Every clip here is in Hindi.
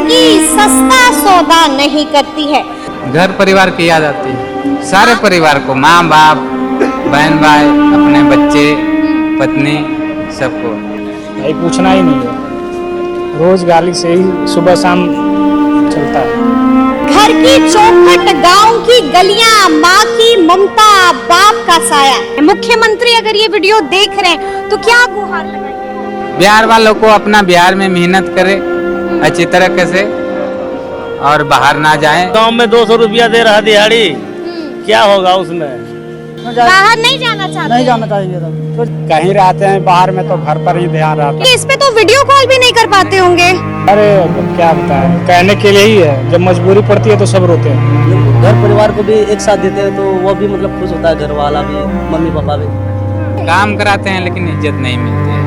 जिंदगी सस्ता सौदा नहीं करती है। घर परिवार की याद आती है, सारे परिवार को, माँ बाप, बहन भाई, अपने बच्चे, पत्नी, सबको। भाई पूछना ही नहीं है, रोज गाली से ही सुबह शाम चलता है। घर की चौखट, गांव की गलियां, माँ की ममता, बाप का साया। मुख्यमंत्री अगर ये वीडियो देख रहे हैं तो क्या गुहार लगाएंगे? बिहार वालों को अपना बिहार में मेहनत करे अच्छी तरीके से और बाहर ना जाए। गांव में 200 रुपया दे रहा दिहाड़ी, क्या होगा उसमें? बाहर नहीं जाना चाहते? नहीं जाना चाहिए तो कहीं रहते हैं बाहर में तो घर पर ही ध्यान रहता है। इस पे तो वीडियो कॉल भी नहीं कर पाते होंगे। अरे क्या बताएं, कहने के लिए ही है, जब मजबूरी पड़ती है तो सब रोते हैं। घर परिवार को भी एक साथ देते हैं तो वो भी मतलब खुश होता है, घर वाला भी, मम्मी पापा भी। काम कराते हैं लेकिन इज्जत नहीं मिलती है,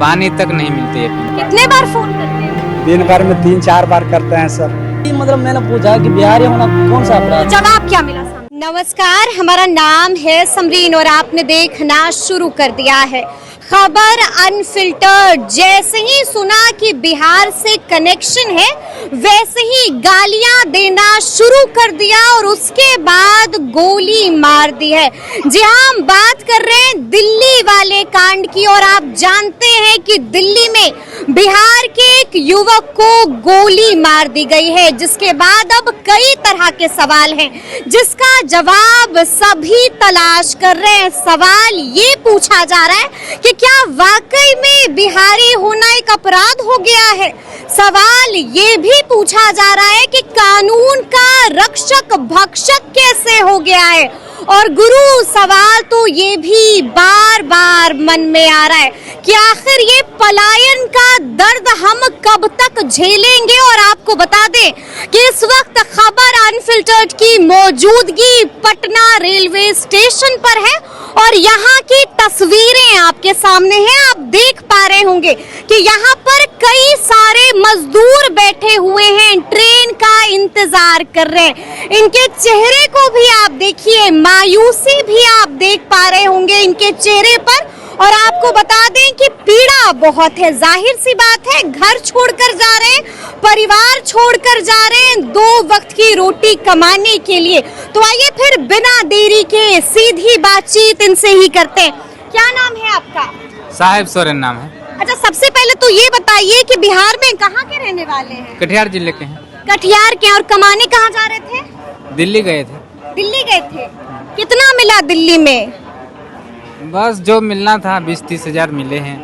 पानी तक नहीं मिलती है। कितने बार फोन करते हैं? दिन भर में 3-4 बार करते हैं सर। मतलब मैंने पूछा कि बिहारी होना कौन सा अपराध? जवाब क्या मिला? नमस्कार, हमारा नाम है समरीन और आपने देखना शुरू कर दिया है खबर अनफिल्टर्ड। जैसे ही सुना कि बिहार से कनेक्शन है वैसे ही गालियां देना शुरू कर दिया और उसके बाद गोली मार दी है। जी हाँ, हम बात कर रहे हैं दिल्ली वाले कांड की और आप जानते हैं कि दिल्ली में बिहार के एक युवक को गोली मार दी गई है, जिसके बाद अब कई तरह के सवाल हैं जिसका जवाब सभी तलाश कर रहे हैं। सवाल ये पूछा जा रहा है कि क्या वाकई में बिहारी होना एक अपराध हो गया है? सवाल ये भी पूछा जा रहा है कि कानून का रक्षक भक्षक कैसे हो गया है? और गुरु, सवाल तो ये भी बार बार मन में आ रहा है कि आखिर ये पलायन का दर्द हम कब तक झेलेंगे। और आपको बता दें कि इस वक्त खबर अनफिल्टर्ड की मौजूदगी पटना रेलवे स्टेशन पर है और यहाँ की तस्वीरें आपके सामने हैं। आप देख पा रहे होंगे कि यहाँ पर कई सारे मजदूर बैठे हुए हैं, ट्रेन का इंतजार कर रहे हैं। इनके चेहरे को भी आप देखिए, मायूसी भी आप देख पा रहे होंगे इनके चेहरे पर। और आपको बता दें कि पीड़ा बहुत है, जाहिर सी बात है, घर छोड़कर जा रहे हैं, परिवार छोड़कर जा रहे हैं 2 वक्त की रोटी कमाने के लिए। तो आइए फिर बिना देरी के सीधी बातचीत इनसे ही करते हैं। क्या नाम है आपका? साहिब सोरेन नाम है। अच्छा, सबसे पहले तो ये बताइए कि बिहार में कहाँ के रहने वाले हैं? कटिहार जिले के हैं। कटिहार के। और कमाने कहाँ जा रहे थे? दिल्ली गए थे। दिल्ली गए थे। कितना मिला दिल्ली में? बस जो मिलना था 20-30 हजार मिले हैं।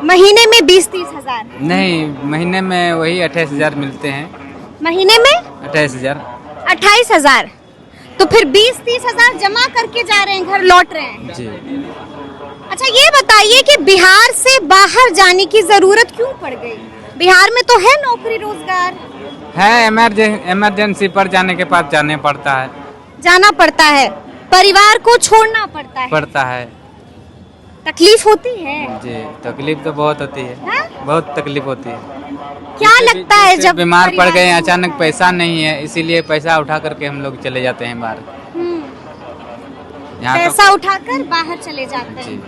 महीने में 20-30 हजार? नहीं, महीने में वही 28 हजार मिलते हैं। महीने में 28 हजार। 28 हजार। तो फिर 20-30 हजार जमा करके जा रहे हैं, घर लौट रहे हैं जी। अच्छा, ये बताइए कि बिहार से बाहर जाने की जरूरत क्यों पड़ गई? बिहार में तो है नौकरी रोजगार है, इमरजेंसी पर जाने के बाद जाने पड़ता है। जाना पड़ता है, परिवार को छोड़ना पड़ता है। तकलीफ होती है जी, तकलीफ तो बहुत होती है। हाँ? बहुत तकलीफ होती है। क्या लगता है जब बीमार पड़ गए, परिवार अचानक पैसा नहीं है, इसीलिए पैसा उठा करके हम लोग चले जाते हैं बाहर। यहाँ पैसा उठाकर बाहर चले जाते जी, हैं,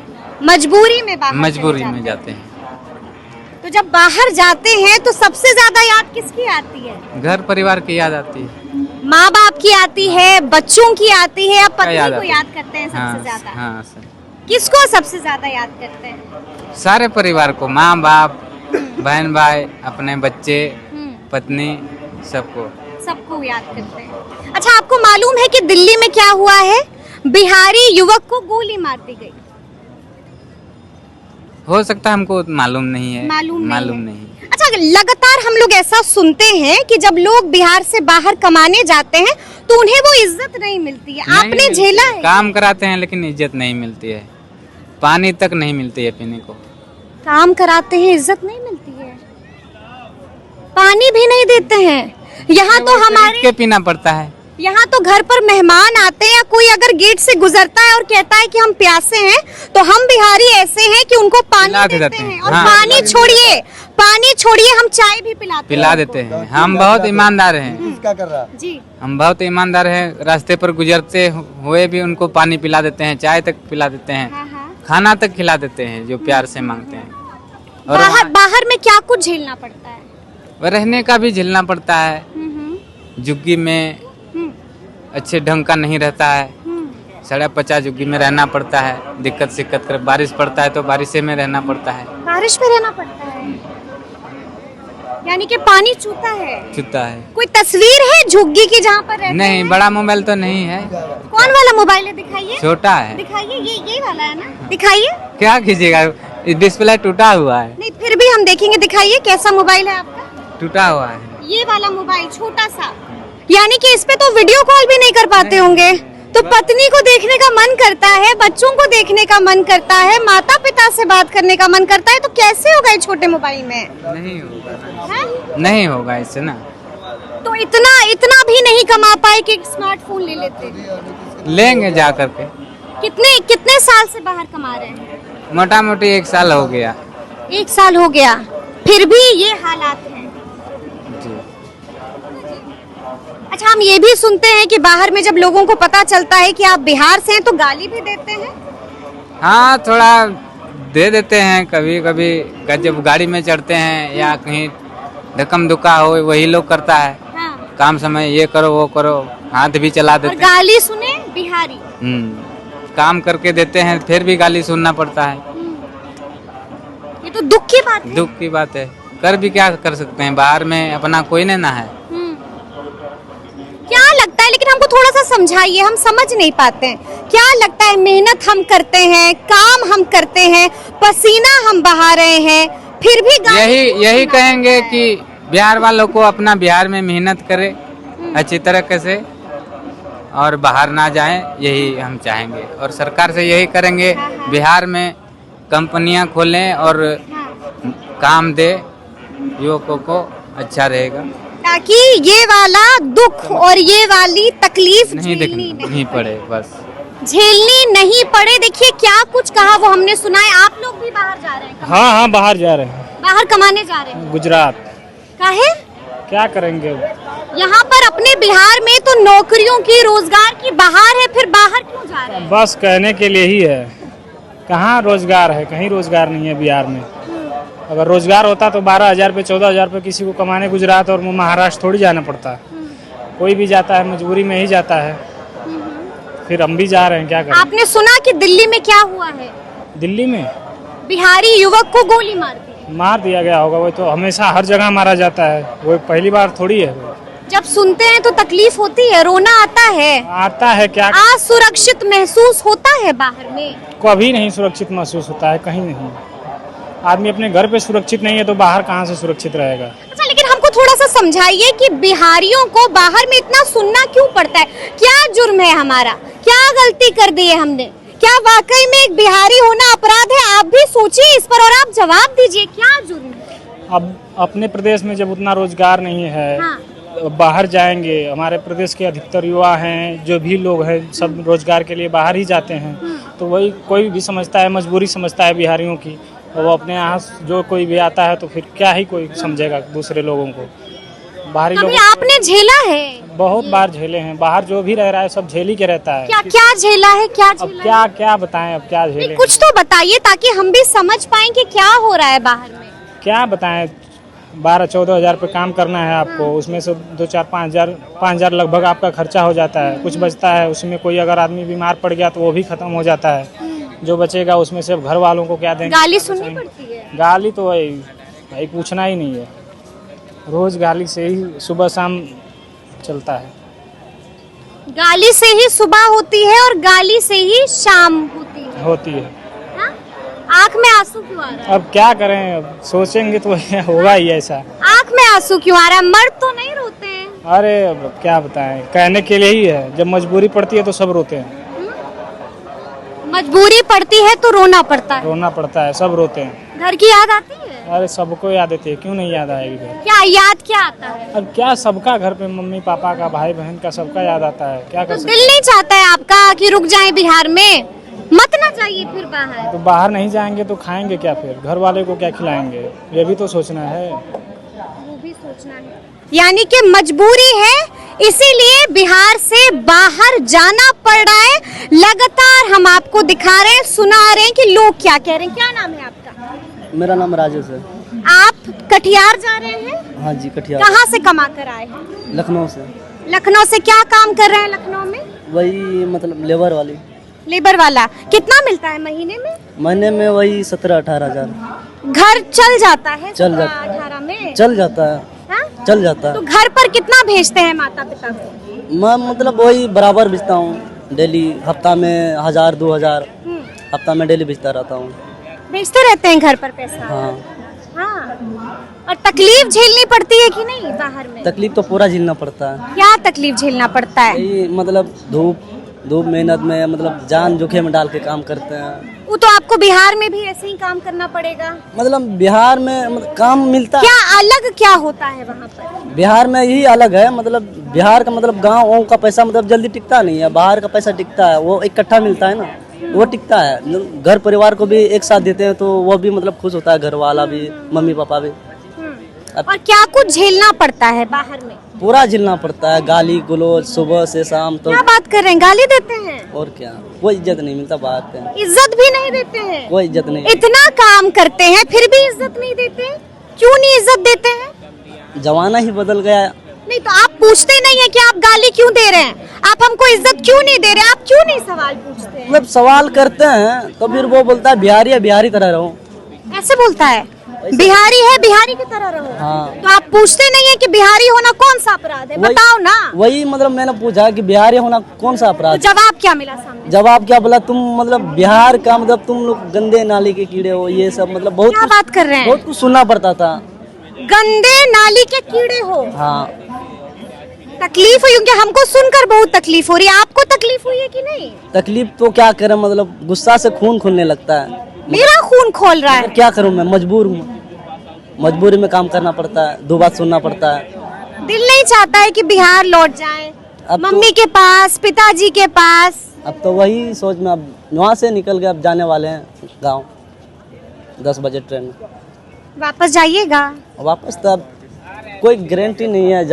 मजबूरी में बाहर मजबूरी चले में जाते जाते हैं। हैं। तो जब बाहर जाते हैं तो सबसे ज्यादा याद किसकी आती है? घर परिवार की याद आती है। माँ बाप की आती है, बच्चों की आती है, या पत्नी याद को आती है? याद करते हैं सबसे ज्यादा? हाँ सर। किसको सबसे ज्यादा याद करते हैं? सारे परिवार को, माँ बाप, बहन भाई, अपने बच्चे, पत्नी, सबको याद करते हैं। अच्छा, आपको मालूम है कि दिल्ली में क्या हुआ है? बिहारी युवक को गोली मार दी गई। हो सकता है, हमको मालूम नहीं है। मालूम नहीं। अच्छा, लगातार हम लोग ऐसा सुनते हैं कि जब लोग बिहार से बाहर कमाने जाते हैं तो उन्हें वो इज्जत नहीं मिलती है। आपने झेला है? काम कराते हैं लेकिन इज्जत नहीं मिलती है, पानी तक नहीं मिलती है पीने को। काम कराते हैं, इज्जत नहीं मिलती है, पानी भी नहीं देते हैं। यहाँ तो हमारे के पीना पड़ता है। यहाँ तो घर पर मेहमान आते हैं या कोई अगर गेट से गुजरता है और कहता है कि हम प्यासे हैं, तो हम बिहारी ऐसे हैं कि उनको पानी देते हैं। और हाँ। पानी छोड़िए, हम चाय भी पिला देते हैं। हम बहुत ईमानदार हैं। क्या कर रहा? जी, हम बहुत ईमानदार हैं। रास्ते पर गुजरते हुए भी उनको पानी पिला देते हैं, चाय तक पिला देते हैं, हाँ हाँ। खाना तक खिला देते हैं जो प्यार से मांगते हैं। और बाहर में क्या कुछ झेलना पड़ता है? वह रहने का भी झेलना पड़ता है। झुग्गी में अच्छे ढंग का नहीं रहता है। 50 झुग्गी में रहना पड़ता है। दिक्कत सिक्कत कर बारिश पड़ता है तो बारिश में रहना पड़ता है। बारिश में रहना पड़ता है, यानी कि पानी चूता है। चुता है। कोई तस्वीर है झुग्गी की जहाँ पर रहते नहीं, हैं? बड़ा मोबाइल तो नहीं है, कौन वाला मोबाइल है, दिखाइए। छोटा है। दिखाइए, ये वाला है ना, दिखाइए। क्या कीजिएगा, डिस्प्ले टूटा हुआ है। नहीं, फिर भी हम देखेंगे। दिखाइए कैसा मोबाइल है आपका। टूटा हुआ है। ये वाला मोबाइल छोटा सा, यानी कि इस पे तो वीडियो कॉल भी नहीं कर पाते होंगे। तो पत्नी को देखने का मन करता है, बच्चों को देखने का मन करता है, माता पिता से बात करने का मन करता है, तो कैसे होगा इस छोटे मोबाइल में? नहीं होगा, है? नहीं होगा इससे ना। तो इतना भी नहीं कमा पाए कि एक स्मार्टफोन ले लेते। लेंगे जा करके। कितने साल से बाहर कमा रहे हैं? मोटा मोटी 1 साल हो गया। 1 साल हो गया, फिर भी ये हालात हैं। जी। अच्छा, हम ये भी सुनते हैं कि बाहर में जब लोगों को पता चलता है कि आप बिहार से हैं तो गाली भी देते हैं। हाँ, थोड़ा दे देते हैं कभी कभी। जब गाड़ी में चढ़ते हैं या कहीं धक्कम धुक्का हो, वही लोग करता है। हाँ। काम समय ये करो वो करो, हाथ भी चला और देते हैं। गाली सुने बिहारी। काम करके देते हैं फिर भी गाली सुनना पड़ता है। ये तो दुख की बात है। दुख की बात है, कर भी क्या कर सकते हैं, बाहर में अपना कोई नहीं ना है। क्या लगता है, लेकिन हमको थोड़ा सा समझाइए, हम समझ नहीं पाते हैं। क्या लगता है, मेहनत हम करते हैं, काम हम करते हैं, पसीना हम बहा रहे हैं, फिर भी यही कहेंगे कि बिहार वालों को अपना बिहार में मेहनत करे अच्छी तरीके से और बाहर ना जाएं, यही हम चाहेंगे। और सरकार से यही करेंगे, बिहार में कंपनियां खोलें और काम दे युवकों को, अच्छा रहेगा, ताकि ये वाला दुख और ये वाली तकलीफ नहीं पड़े, बस झेलनी नहीं पड़े। देखिए क्या कुछ कहा वो हमने सुना है। आप लोग भी बाहर जा रहे हैं? हाँ, बाहर जा रहे हैं। बाहर कमाने जा रहे हैं? गुजरात। काहे? क्या करेंगे? यहाँ पर अपने बिहार में तो नौकरियों की, रोजगार की बहार है, फिर बाहर क्यों जा रहे हैं? बस कहने के लिए ही है। कहाँ रोजगार है? कहीं रोजगार नहीं है बिहार में। अगर रोजगार होता तो 12,000 पे 14,000 पे किसी को कमाने गुजरात और महाराष्ट्र थोड़ी जाना पड़ता है। कोई भी जाता है मजबूरी में ही जाता है। फिर हम भी जा रहे हैं, क्या करें? आपने सुना कि दिल्ली में क्या हुआ है? दिल्ली में बिहारी युवक को गोली मार दिया गया होगा। वो तो हमेशा हर जगह मारा जाता है, वो पहली बार थोड़ी है। जब सुनते हैं तो तकलीफ होती है, रोना आता है। क्या असुरक्षित महसूस होता है बाहर में? कभी नहीं सुरक्षित महसूस होता है, कहीं नहीं। आदमी अपने घर पे सुरक्षित नहीं है तो बाहर कहाँ से सुरक्षित रहेगा? अच्छा, लेकिन हमको थोड़ा सा समझाइए कि बिहारियों को बाहर में इतना सुनना क्यों पड़ता है? क्या जुर्म है हमारा? क्या गलती कर दी है हमने? क्या वाकई में एक बिहारी होना अपराध है? आप भी सोचिए इस पर और आप जवाब दीजिए, क्या जुर्म है? अब अपने प्रदेश में जब उतना रोजगार नहीं है, हाँ। बाहर जाएंगे। हमारे प्रदेश के अधिकतर युवा हैं, जो भी लोग हैं, सब रोजगार के लिए बाहर ही जाते हैं। तो वही कोई भी समझता है, मजबूरी समझता है बिहारियों की। और वो अपने यहाँ जो कोई भी आता है तो फिर क्या ही कोई समझेगा दूसरे लोगों को। बाहरी लोग आपने झेला है? बहुत बार झेले हैं। बाहर जो भी रह रहा है सब झेल ही के रहता है। क्या झेला है? अब क्या बताएं, अब क्या झेले? कुछ तो बताइए ताकि हम भी समझ पाएं कि क्या हो रहा है बाहर में। क्या बताएं, 12-14 हजार पे काम करना है आपको। उसमें से 2-4-5 हजार लगभग आपका खर्चा हो जाता है। कुछ बचता है, उसमें कोई अगर आदमी बीमार पड़ गया तो वो भी खत्म हो जाता है। जो बचेगा उसमें से घर वालों को क्या देंगे? गाली सुननी पड़ती है। गाली तो भाई पूछना ही नहीं है। रोज गाली से ही सुबह शाम चलता है। गाली से ही सुबह होती है और गाली से ही शाम होती है। हाँ? आँख में आंसू क्यों आ रहा है? अब क्या करें, अब सोचेंगे तो होगा ही ऐसा। आँख में आंसू क्यों आ रहा है? मर्द तो नहीं रोते हैं? अरे अब क्या बताएं, कहने के लिए ही है। जब मजबूरी पड़ती है तो सब रोते हैं। मजबूरी पड़ती है तो रोना पड़ता है? रोना पड़ता है, सब रोते हैं। घर की याद आती है? अरे सबको याद आती है, क्यों नहीं याद आएगी घर? क्या याद क्या आता है? अब क्या, सबका घर पे मम्मी पापा का, भाई बहन का, सबका याद आता है। क्या कर सकते? दिल नहीं चाहता है आपका कि रुक जाएं बिहार में, मत ना जाइए फिर बाहर? तो बाहर नहीं जाएंगे तो खाएंगे क्या? फिर घर वाले को क्या खिलाएंगे? ये भी तो सोचना है। वो भी सोचना है। यानी कि मजबूरी है, इसीलिए बिहार से बाहर जाना पड़ रहा है। लगातार हम आपको दिखा रहे हैं, सुना रहे हैं कि लोग क्या कह रहे हैं। क्या नाम है आपका? मेरा नाम राजेश है। आप कटिहार जा रहे हैं? हाँ जी, कटिहार। कहाँ से कमा कर आए हैं? लखनऊ से। लखनऊ से। क्या काम कर रहे हैं लखनऊ में? वही मतलब लेबर वाली। लेबर वाला। कितना मिलता है महीने में? महीने में वही 17-18 हजार। घर चल जाता है? चल जाता 18 में चल जाता है। हाँ? चल जाता तो है। घर पर कितना भेजते हैं माता पिता को? मैं मतलब वही बराबर बेचता हूँ डेली, हफ्ता में 1000-2000 हफ्ता में डेली बेचता रहता हूँ। भेजते रहते हैं घर पर पैसा? हाँ। हाँ। और तकलीफ झेलनी पड़ती है कि नहीं बाहर में? तकलीफ तो पूरा झेलना पड़ता है। क्या तकलीफ झेलना पड़ता है? यही मतलब धूप मेहनत में मतलब जान जोखिम में डाल के काम करते हैं। वो तो आपको बिहार में भी ऐसे ही काम करना पड़ेगा। मतलब बिहार में मतलब काम मिलता है। क्या अलग क्या होता है वहाँ पर? बिहार में यही अलग है, मतलब बिहार का मतलब गाँव का पैसा मतलब जल्दी टिकता नहीं है, बाहर का पैसा टिकता है, वो इकट्ठा मिलता है ना, वो टिकता है। घर परिवार को भी एक साथ देते हैं तो वो भी मतलब खुश होता है, घर वाला भी, मम्मी पापा भी। और क्या कुछ झेलना पड़ता है बाहर में? पूरा झेलना पड़ता है, गाली गलौज सुबह से शाम तो। क्या बात कर रहे हैं, गाली देते हैं? और क्या, कोई इज्जत नहीं मिलता बाहर पे। इज्जत भी नहीं देते हैं? कोई इज्जत नहीं। इतना काम करते हैं फिर भी इज्जत नहीं देते? क्यों नहीं इज्जत देते हैं? जमाना ही बदल गया। नहीं तो आप पूछते नहीं है कि आप गाली क्यों दे रहे हैं, आप हमको इज्जत क्यों नहीं दे रहे, आप क्यों नहीं सवाल पूछते हैं? मतलब सवाल करते हैं तो फिर वो बोलता है बिहारी है, बिहारी तरह रहो। ऐसे बोलता है, बिहारी है बिहारी की तरह रहो। हाँ। तो आप पूछते नहीं है कि बिहारी होना कौन सा अपराध है, बताओ ना। वही मतलब मैंने पूछा कि बिहारी होना कौन सा अपराध। तो जवाब क्या मिला सामने? जवाब क्या बोला, तुम मतलब बिहार का मतलब तुम लोग गंदे नाली के कीड़े हो, ये सब मतलब बहुत क्या बात कर रहे हैं? बहुत कुछ सुनना पड़ता था। गंदे नाली के कीड़े हो। हाँ। तकलीफ हुई क्योंकि हमको सुनकर बहुत तकलीफ हो रही है, आपको तकलीफ हुई है कि नहीं? तकलीफ तो क्या करें, मतलब गुस्सा से खून खोलने लगता है। मेरा खून खोल रहा है। क्या करूं, मैं मजबूर हूँ, मजबूरी में काम करना पड़ता है, दो बात सुनना पड़ता है। दिल नहीं चाहता है कि बिहार लौट जाए, अब तो- मम्मी के पास, पिताजी के पास। अब तो वही सोच में, अब वहाँ से निकल के अब जाने वाले हैं गाँव, 10 बजे ट्रेन में। वापस जाइएगा? वापस तो अब कोई गारंटी नहीं है,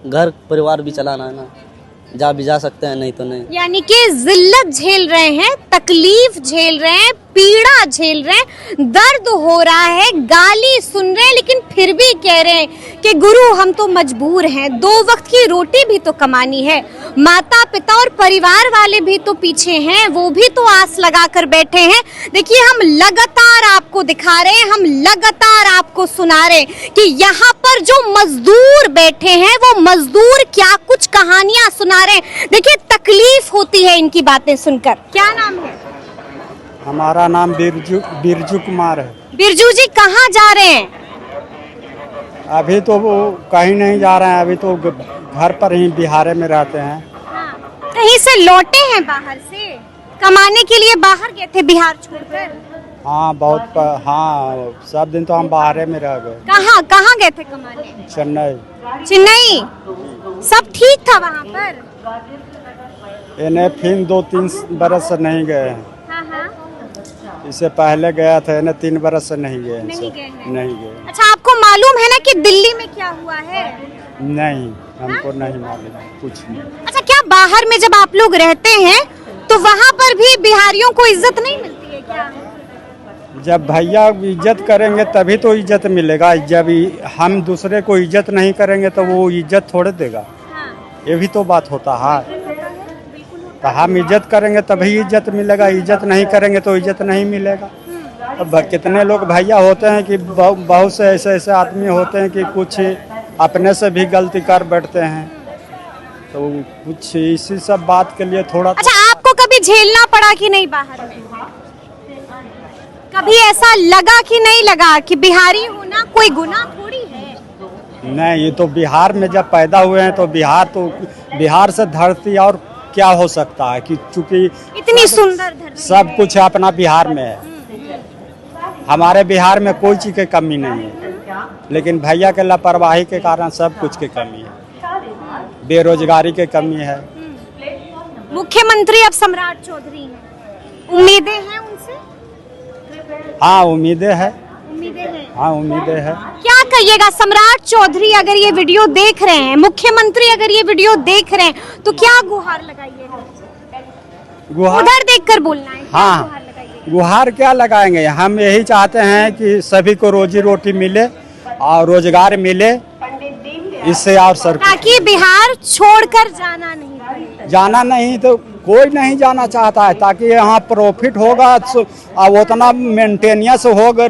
घर परिवार भी चलाना है ना, भी जा सकते हैं, नहीं तो नहीं। यानी कि जिल्लत झेल रहे हैं, तकलीफ झेल रहे हैं, पीड़ा झेल रहे हैं, दर्द हो रहा है, गाली सुन रहे हैं, लेकिन फिर भी कह रहे हैं कि गुरु हम तो मजबूर हैं, 2 वक्त की रोटी भी तो कमानी है। माता पिता और परिवार वाले भी तो पीछे हैं, वो भी तो आस लगा कर बैठे हैं। देखिए हम लगातार आपको दिखा रहे हैं, हम लगातार आपको सुना रहे हैं कि यहाँ पर जो मजदूर बैठे हैं वो मजदूर क्या कुछ कहानियां सुना रहे हैं। देखिए तकलीफ होती है इनकी बातें सुनकर। क्या नाम है? हमारा नाम बिरजू कुमार है। बिरजू जी कहाँ जा रहे हैं? अभी तो वो कहीं नहीं जा रहे हैं, अभी तो घर पर ही बिहार में रहते हैं। कहीं से लौटे हैं बाहर से, कमाने के लिए बाहर गए थे बिहार छोड़कर? हाँ हाँ, सब दिन तो हम बाहर में रह गए। कहाँ कहाँ गए थे कमाने? चेन्नई। चेन्नई। सब ठीक था वहाँ पर? इन्हें फिर 2-3 बरस से नहीं गए हैं। हाँ हाँ। इससे पहले गया था, इन्हें 3 बरस से नहीं गए हैं। नहीं गए हैं। नहीं गए। अच्छा आपको मालूम है ना कि दिल्ली में क्या हुआ है? नहीं, हमको नहीं मालूम कुछ नहीं। अच्छा क्या बाहर में जब आप लोग रहते हैं तो वहाँ पर भी बिहारियों को इज्जत नहीं मिलती है क्या? जब भैया इज्जत करेंगे तभी तो इज्जत मिलेगा, जब हम दूसरे को इज्जत नहीं करेंगे तो वो इज्जत थोड़े देगा। हाँ। ये भी तो बात होता है। तो हम इज्जत करेंगे तभी इज्जत मिलेगा, इज्जत नहीं करेंगे तो इज्जत नहीं मिलेगा। अब कितने लोग भैया होते हैं कि बहुत से ऐसे आदमी होते हैं कि कुछ अपने से भी गलती कर बैठते हैं, तो कुछ इसी सब बात के लिए थोड़ा। अच्छा आपको कभी झेलना पड़ा कि नहीं बाहर में? कभी ऐसा लगा कि नहीं लगा कि बिहारी होना कोई गुनाह थोड़ी है? नहीं, ये तो बिहार में जब पैदा हुए हैं तो बिहार से धरती और क्या हो सकता है कि चूंकि इतनी सुंदर धरती सब कुछ अपना बिहार में है। हमारे बिहार में कोई चीज की कमी नहीं है, लेकिन भैया के लापरवाही के कारण सब कुछ की कमी है, बेरोजगारी की कमी है। मुख्यमंत्री अब सम्राट चौधरी हैं, उम्मीदें हैं उनसे? हाँ उम्मीदें है। उम्मीदें हैं। हाँ उम्मीदें है। क्या कहिएगा सम्राट चौधरी अगर ये वीडियो देख रहे हैं, मुख्यमंत्री अगर ये वीडियो देख रहे हैं तो क्या गुहार लगाइएगा? गुहार उधर देखकर बोलना है। क्या हाँ। गुहार लगाइएगा? गुहार क्या लगाएंगे, हम यही चाहते हैं कि सभी को रोजी रोटी मिले और रोजगार मिले, इससे और सर ताकि बिहार छोड़कर जाना नहीं पड़े। जाना नहीं तो कोई नहीं जाना चाहता है, ताकि यहाँ प्रॉफिट होगा और उतना मेंटेनेंस होगा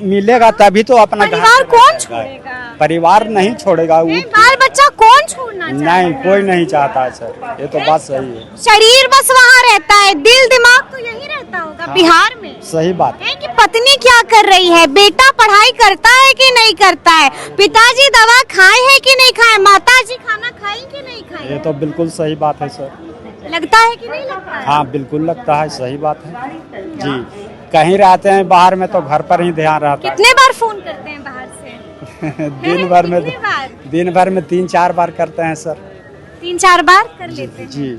मिलेगा तभी तो अपना परिवार कौन छोड़ेगा? परिवार नहीं छोड़ेगा वो, बाल बच्चा कौन छोड़ना चाहता नहीं है? कोई नहीं चाहता है सर, ये तो बात सही है। शरीर बस वहाँ रहता है, दिल दिमाग तो यही रहता होगा बिहार में। सही बात है कि पत्नी क्या कर रही है, बेटा पढ़ाई करता है कि नहीं करता है, पिताजी दवा खाए है कि नहीं खाए, माताजी खाना खाई कि नहीं खाई। ये तो बिल्कुल सही बात है सर। लगता है कि नहीं लगता है? हाँ बिल्कुल लगता है, सही बात है जी। कहीं रहते हैं बाहर में तो घर पर ही ध्यान रहता कितने बार फोन करते हैं बाहर से? है। दिन भर में कितनी बार? दिन भर में 3-4 बार करते हैं सर। 3-4 बार कर लेते हैं। जी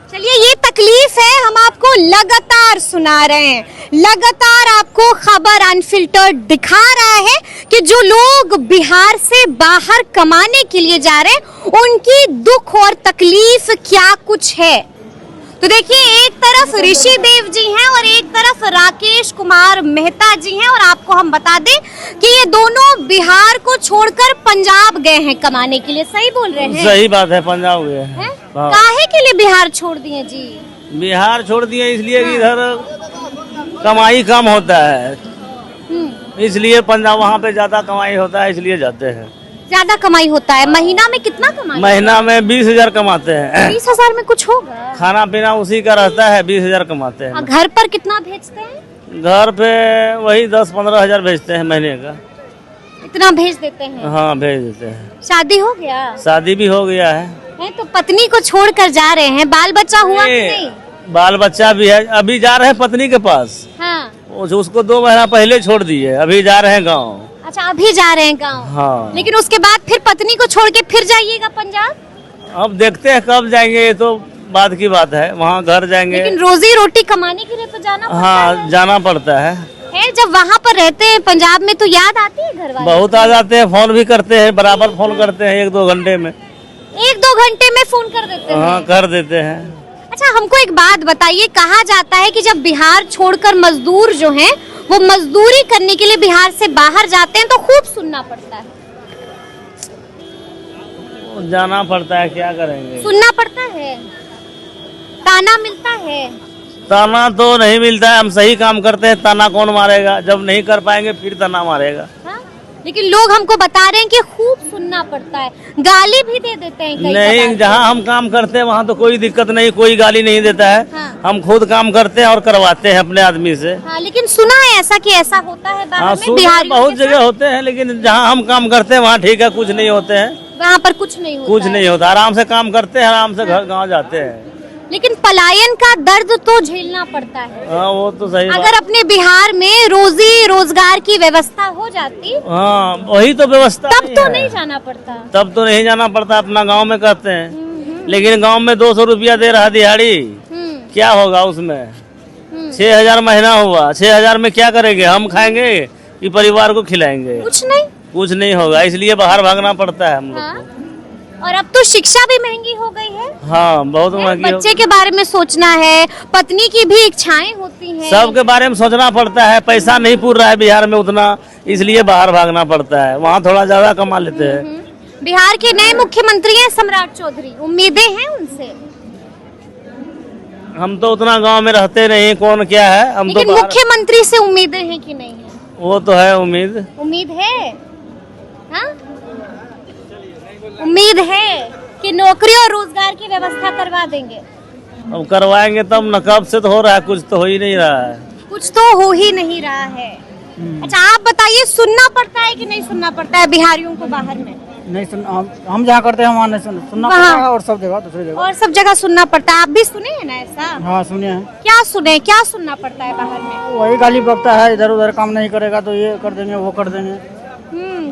चलिए, ये तकलीफ है, हम आपको लगातार सुना रहे हैं, लगातार आपको खबर अनफिल्टर्ड दिखा रहा है कि जो लोग बिहार से बाहर कमाने के लिए जा रहे हैं उनकी दुख और तकलीफ क्या कुछ है। तो देखिए, एक तरफ ऋषि देव जी हैं और एक तरफ राकेश कुमार मेहता जी हैं, और आपको हम बता दें कि ये दोनों बिहार को छोड़कर पंजाब गए हैं कमाने के लिए। सही बोल रहे हैं? सही बात है, पंजाब गए हैं। हैं? हाँ। काहे के लिए बिहार छोड़ दिए जी? बिहार छोड़ दिए इसलिए कि इधर कमाई कम होता है, इसलिए पंजाब वहाँ पे ज्यादा कमाई होता है, इसलिए जाते हैं। ज्यादा कमाई होता है। महीना में कितना कमाई? महीना में 20,000 कमाते हैं। 20,000 में कुछ होगा? खाना पीना उसी का रहता है, 20,000 कमाते और हैं। घर पर कितना भेजते हैं? घर पे वही 10-15 हजार भेजते हैं महीने का। इतना भेज देते हैं? हाँ भेज देते हैं। शादी हो गया शादी भी हो गया है। तो पत्नी को छोड़कर जा रहे हैं, बाल बच्चा हुआ कि नहीं? बाल बच्चा भी है, अभी जा रहे हैं पत्नी के पास। हाँ। उसको 2 महीना पहले छोड़ दिए, अभी जा रहे हैं गाँव। अच्छा, अभी जा रहे हैं गाँव। हाँ। लेकिन उसके बाद फिर पत्नी को छोड़ के फिर जाइएगा पंजाब? अब देखते हैं कब जाएंगे, ये तो बाद की बात है। वहाँ घर जाएंगे। लेकिन रोजी रोटी कमाने के लिए तो जाना पड़ता हाँ जाना पड़ता है। है। जब वहाँ पर रहते हैं पंजाब में तो याद आती है घर वाले? बहुत आ जाते हैं, फोन भी करते हैं, बराबर फोन करते हैं 1-2 घंटे में। 1-2 घंटे में फोन कर देते हैं? हाँ कर देते हैं। अच्छा, हमको एक बात बताइए, कहा जाता है कि जब बिहार छोड़कर मजदूर जो हैं वो मजदूरी करने के लिए बिहार से बाहर जाते हैं तो खूब सुनना पड़ता है। जाना पड़ता है, क्या करेंगे। सुनना पड़ता है, ताना मिलता है। ताना तो नहीं मिलता है, हम सही काम करते हैं, ताना कौन मारेगा। जब नहीं कर पाएंगे फिर ताना मारेगा। हाँ? लेकिन लोग हमको बता रहे हैं कि खूब सुनना पड़ता है, गाली भी दे देते हैं कई नहीं, बार। जहाँ हम काम करते हैं वहाँ तो कोई दिक्कत नहीं, कोई गाली नहीं देता है। हाँ। हम खुद काम करते हैं और करवाते हैं अपने आदमी से। हाँ, लेकिन सुना है ऐसा कि ऐसा होता है बाहर हाँ में सुना, बिहारियों बहुत के जगह होते हैं, लेकिन जहाँ हम काम करते हैं वहाँ ठीक है, कुछ नहीं होते हैं। साथ? वहाँ पर कुछ नहीं होता कुछ है। नहीं होता, आराम से काम करते हैं, आराम से घर गाँव जाते हैं। लेकिन पलायन का दर्द तो झेलना पड़ता है। हाँ वो तो सही बात। अगर अपने बिहार में रोजी रोजगार की व्यवस्था हो जाती हाँ वही तो व्यवस्था तब तो है। नहीं जाना पड़ता। तब तो नहीं जाना पड़ता, अपना गांव में करते हैं। लेकिन गांव में 200 रुपया दे रहा दिहाड़ी, क्या होगा उसमें। 6,000 महीना हुआ, 6,000 में क्या करेंगे, हम खाएंगे कि परिवार को खिलाएंगे। कुछ नहीं होगा, इसलिए बाहर भागना पड़ता है हम लोग को। और अब तो शिक्षा भी महंगी हो गई है। हाँ बहुत महंगी हो बच्चे के बारे में सोचना है, पत्नी की भी इच्छाएं होती हैं। सबके बारे में सोचना पड़ता है। पैसा नहीं पूर रहा है बिहार में उतना, इसलिए बाहर भागना पड़ता है। वहाँ थोड़ा ज्यादा कमा लेते हैं। बिहार के नए मुख्यमंत्री हैं सम्राट चौधरी, उम्मीदें हैं उनसे? हम तो उतना गांव में रहते नहीं, कौन क्या है। हम तो लेकिन मुख्यमंत्री से उम्मीदें हैं कि नहीं है? वो तो है उम्मीद। उम्मीद है। हाँ? उम्मीद है कि नौकरी और रोजगार की व्यवस्था करवा देंगे। अब करवाएंगे तब न, कब से तो हो रहा है, कुछ तो हो ही नहीं रहा है। कुछ तो हो ही नहीं रहा है। अच्छा, आप बताइए, सुनना पड़ता है कि नहीं सुनना पड़ता है बिहारियों को बाहर में? नहीं सुन, हम जहाँ करते हैं वहाँ नहीं सुनना वहाँ? पड़ता है, और सब जगह दूसरी जगह। और सब जगह सुनना पड़ता है। आप भी सुने हैं ना ऐसा? हाँ सुनिए हैं। क्या सुने, क्या सुनना पड़ता है बाहर में? वही गाली बकता है, इधर उधर काम नहीं करेगा तो ये कर देंगे वो कर देंगे।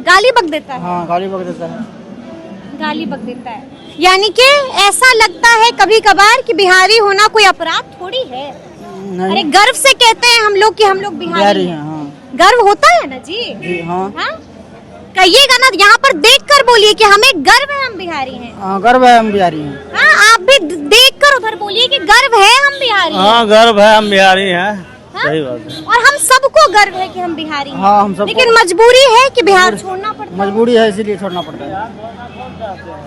गाली बक देता है। हाँ गाली बक देता है। गाली बक देता है, यानी कि ऐसा लगता है कभी कभार कि बिहारी होना कोई अपराध थोड़ी है। नहीं अरे गर्व से कहते हैं हम लोग कि हम लोग बिहारी हैं। हाँ गर्व होता है ना जी? जी हाँ। हाँ? कहिएगा ना, यहाँ पर देख कर बोलिए कि हमें गर्व है, हम बिहारी हैं। हाँ गर्व है, हम बिहारी हैं। हाँ, आप भी देख कर उधर बोलिए कि गर्व है, हम बिहारी हैं। हाँ गर्व है, हम बिहारी हैं। सही बात है। और हम सबको गर्व है कि हम बिहारी हैं। हाँ, हम सबको- लेकिन मजबूरी है कि बिहार छोड़ना पड़ता है। मजबूरी है इसीलिए छोड़ना पड़ता है।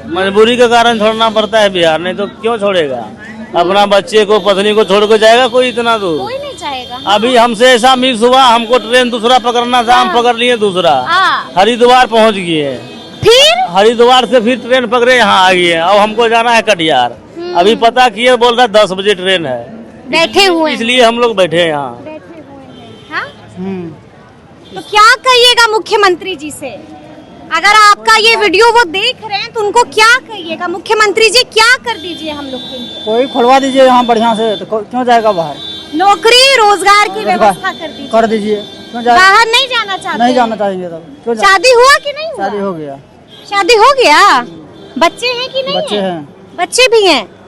मजबूरी के कारण छोड़ना पड़ता है बिहार, नहीं तो क्यों छोड़ेगा? अपना बच्चे को पत्नी को छोड़ के जाएगा कोई इतना दूर? कोई नहीं चाहेगा। अभी हमसे ऐसा मिस हुआ, हमको ट्रेन दूसरा पकड़ना था, हम पकड़ लिए दूसरा, हाँ। हरिद्वार पहुंच गए। फिर हरिद्वार से फिर ट्रेन पकड़े यहाँ आ गए। अब हमको जाना है कटिहार। अभी पता किए, बोल रहा 10 बजे ट्रेन है। बैठे हुए हैं। इसलिए हम लोग बैठे हैं यहाँ। बैठे हुए हैं। हाँ? तो क्या कहिएगा मुख्यमंत्री जी से? अगर आपका ये वीडियो वो देख रहे हैं तो उनको क्या कहिएगा? मुख्यमंत्री जी क्या कर दीजिए हम लोग के लिए? कोई खुलवा दीजिए यहाँ बढ़िया से, तो क्यों जाएगा बाहर? नौकरी रोजगार की व्यवस्था कर दीजिए। कर दीजिए, क्यों जाएगा? बाहर नहीं जाना चाहते? नहीं जाना चाहेंगे तब क्यों जाए? शादी हुआ कि नहीं हुआ? शादी हो गया, शादी हो गया। बच्चे हैं कि नहीं बच्चे है? हैं। बच्चे भी हैं।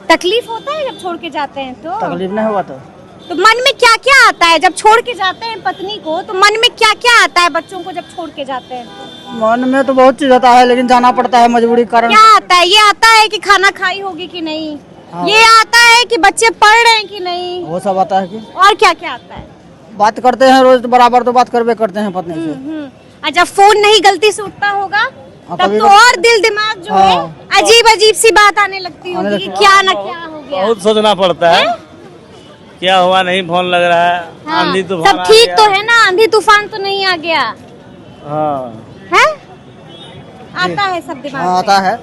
तकलीफ होता है जब छोड़ के जाते हैं तो? तकलीफ नहीं हुआ तो मन में क्या क्या आता है जब छोड़ के जाते हैं पत्नी को? तो मन में क्या क्या आता है बच्चों को जब छोड़ के जाते हैं तो? मन में तो बहुत चीज आता है, लेकिन जाना पड़ता है मजबूरी के कारण। क्या आता है? ये आता है कि खाना खाई होगी कि नहीं? हाँ। ये आता है कि बच्चे पढ़ रहे हैं कि नहीं? वो सब आता है कि और क्या क्या आता है? बात करते हैं रोज, तो बराबर तो बात करबे करते हैं पत्नी से। और जब फोन नहीं गलती से उठता होगा हाँ, तब कभी तो और दिल दिमाग जो है हाँ। अजीब अजीब सी बात आने लगती आने होगी कि लगती- क्या ना क्या हो गया। बहुत सोचना पड़ता है, क्या हुआ, नहीं फोन लग रहा है, हाँ, आंधी तूफान सब आ ठीक गया। तो है ना? आंधी तूफान तो नहीं आ गया हाँ, है? आता है सब दिमाग हाँ, में। आता है।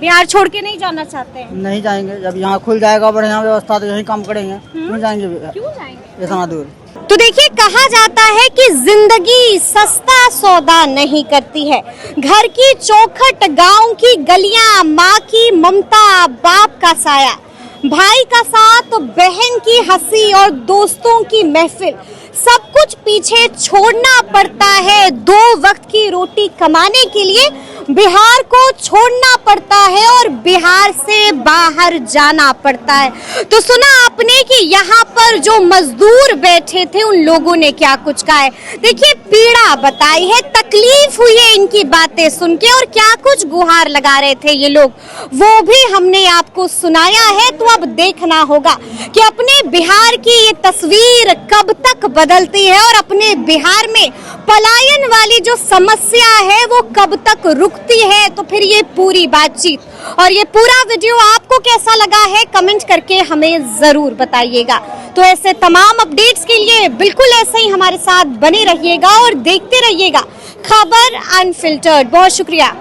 बिहार छोड़ के नहीं जाना चाहते हैं? नहीं जाएंगे, जब यहाँ खुल जाएगा बढ़िया व्यवस्था तो यही काम करेंगे। क्यों जाएंगे क्यों जाएंगे? इतना दूर? तो देखिए, कहा जाता है कि जिंदगी सस्ता सौदा नहीं करती है। घर की चौखट, गांव की गलियां, माँ की ममता, बाप का साया, भाई का साथ, बहन की हंसी और दोस्तों की महफिल, सब कुछ पीछे छोड़ना पड़ता है। 2 वक्त की रोटी कमाने के लिए बिहार को छोड़ना पड़ता है और बिहार से बाहर जाना पड़ता है। तो सुना आपने कि यहाँ पर जो मजदूर बैठे थे उन लोगों ने क्या कुछ कहा है। देखिए, पीड़ा बताई है, तकलीफ हुई है इनकी बातें सुन के, और क्या कुछ गुहार लगा रहे थे ये लोग, वो भी हमने आपको सुनाया है। तो अब देखना होगा कि अपने बिहार की ये तस्वीर कब तक बदलती है और अपने बिहार में पलायन वाली जो समस्या है वो कब तक रुकती है। तो फिर ये पूरी बातचीत और ये पूरा वीडियो आपको कैसा लगा है, कमेंट करके हमें जरूर बताइएगा। तो ऐसे तमाम अपडेट्स के लिए बिल्कुल ऐसे ही हमारे साथ बने रहिएगा और देखते रहिएगा खबर अनफिल्टर्ड। बहुत शुक्रिया।